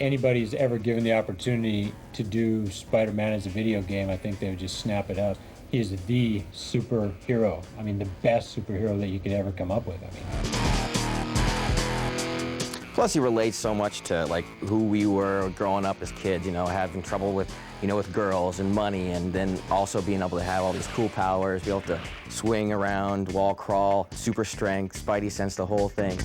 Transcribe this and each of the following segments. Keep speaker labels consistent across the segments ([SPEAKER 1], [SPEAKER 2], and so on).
[SPEAKER 1] anybody's ever given the opportunity to do Spider-Man as a video game, I think they would just snap it up. He is the superhero. I mean, the best superhero that you could ever come up with. I mean.
[SPEAKER 2] Plus, he relates so much to like who we were growing up as kids. You know, having trouble with with girls and money, and then also being able to have all these cool powers, be able to swing around, wall crawl, super strength, Spidey sense, the whole thing.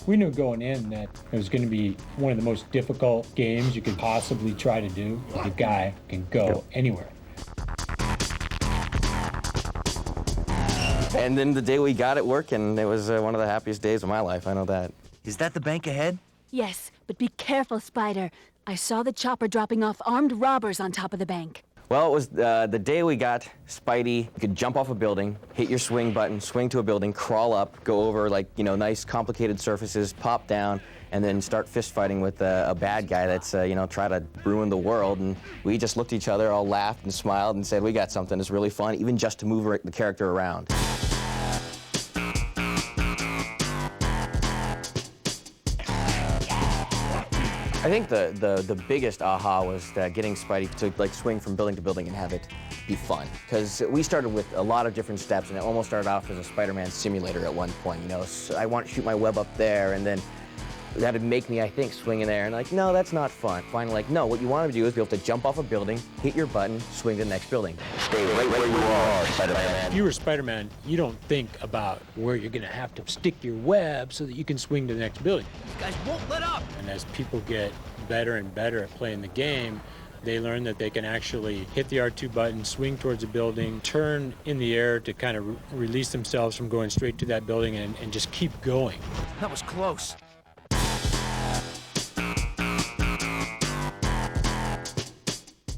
[SPEAKER 1] We knew going in that it was going to be one of the most difficult games you could possibly try to do. The guy can go anywhere.
[SPEAKER 2] And then the day we got it working, it was one of the happiest days of my life, I know that.
[SPEAKER 3] Is that the bank ahead?
[SPEAKER 4] Yes, but be careful, Spider. I saw the chopper dropping off armed robbers on top of the bank.
[SPEAKER 2] Well, it was the day we got Spidey. You could jump off a building, hit your swing button, swing to a building, crawl up, go over like, nice complicated surfaces, pop down, and then start fist fighting with a bad guy that's, try to ruin the world. And we just looked at each other, all laughed and smiled and said, we got something that's really fun, even just to move the character around. I think the biggest aha was getting Spidey to like swing from building to building and have it be fun. Because we started with a lot of different steps, and it almost started off as a Spider-Man simulator at one point. So I want to shoot my web up there, and then that'd make me, I think, swing in there. And like, no, that's not fun. Finally, like, no, what you want to do is be able to jump off a building, hit your button, swing to the next building. Stay right where you are, Spider-Man.
[SPEAKER 1] If you were Spider-Man, you don't think about where you're going to have to stick your web so that you can swing to the next building.
[SPEAKER 3] These guys won't let up!
[SPEAKER 1] And as people get better and better at playing the game, they learn that they can actually hit the R2 button, swing towards a building, turn in the air to kind of release themselves from going straight to that building and just keep going.
[SPEAKER 3] That was close.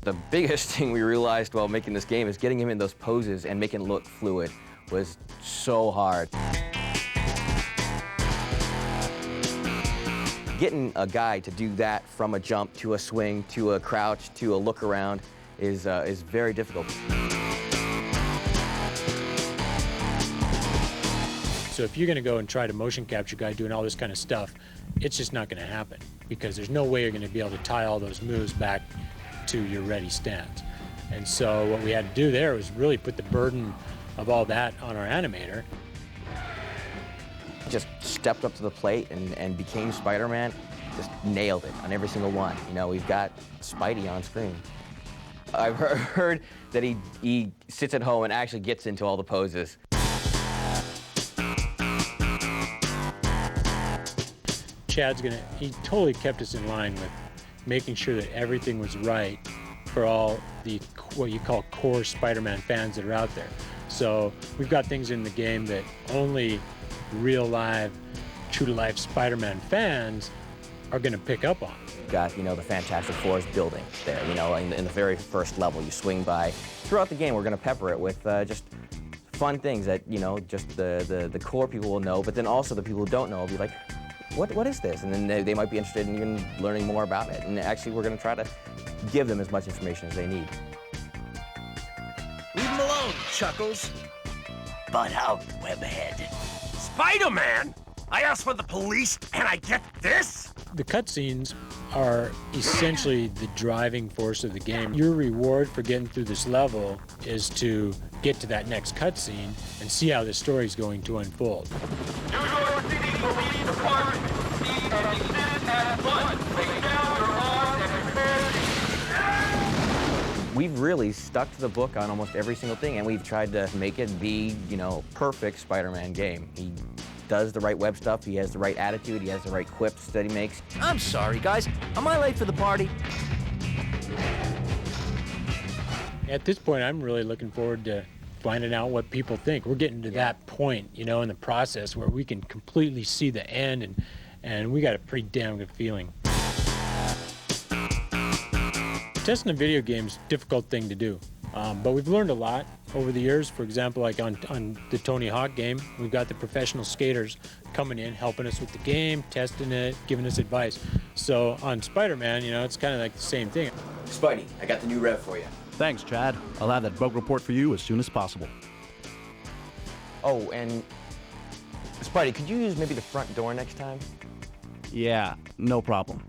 [SPEAKER 2] The biggest thing we realized while making this game is getting him in those poses and making it look fluid was so hard. Getting a guy to do that from a jump to a swing to a crouch to a look around is very difficult.
[SPEAKER 1] So if you're going to go and try to motion capture a guy doing all this kind of stuff, it's just not going to happen because there's no way you're going to be able to tie all those moves back to your ready stance. And so what we had to do there was really put the burden of all that on our animator.
[SPEAKER 2] Just stepped up to the plate and became Spider-Man, just nailed it on every single one. We've got Spidey on screen. I've heard that he sits at home and actually gets into all the poses.
[SPEAKER 1] He totally kept us in line with making sure that everything was right for all the, what you call core Spider-Man fans that are out there. So we've got things in the game that only real live, true to life Spider-Man fans are gonna pick up on.
[SPEAKER 2] Got, the Fantastic Four's building there, in the very first level you swing by. Throughout the game, we're gonna pepper it with just fun things that, just the core people will know, but then also the people who don't know will be like, what is this? And then they might be interested in even learning more about it. And actually, we're going to try to give them as much information as they need.
[SPEAKER 3] Leave them alone, Chuckles.
[SPEAKER 5] Butt out, Webhead.
[SPEAKER 6] Spider-Man? I asked for the police, and I get this?
[SPEAKER 1] The cutscenes are essentially the driving force of the game. Your reward for getting through this level is to get to that next cutscene and see how the story's going to unfold.
[SPEAKER 7] New York City Police Department, proceed and desist at once. Lay down your arms and prepare to...
[SPEAKER 2] We've really stuck to the book on almost every single thing, and we've tried to make it the, perfect Spider-Man game. He does the right web stuff, he has the right attitude, he has the right quips that he makes.
[SPEAKER 3] I'm sorry, guys. Am I late for the party?
[SPEAKER 1] At this point, I'm really looking forward to finding out what people think. We're getting to that point, in the process where we can completely see the end, and we got a pretty damn good feeling. Testing a video game is a difficult thing to do, but we've learned a lot, over the years. For example, like on the Tony Hawk game, we've got the professional skaters coming in, helping us with the game, testing it, giving us advice. So on Spider-Man, it's kind of like the same thing.
[SPEAKER 2] Spidey, I got the new rev for you.
[SPEAKER 8] Thanks, Chad. I'll have that bug report for you as soon as possible.
[SPEAKER 2] Oh, and Spidey, could you use maybe the front door next time?
[SPEAKER 8] Yeah, no problem.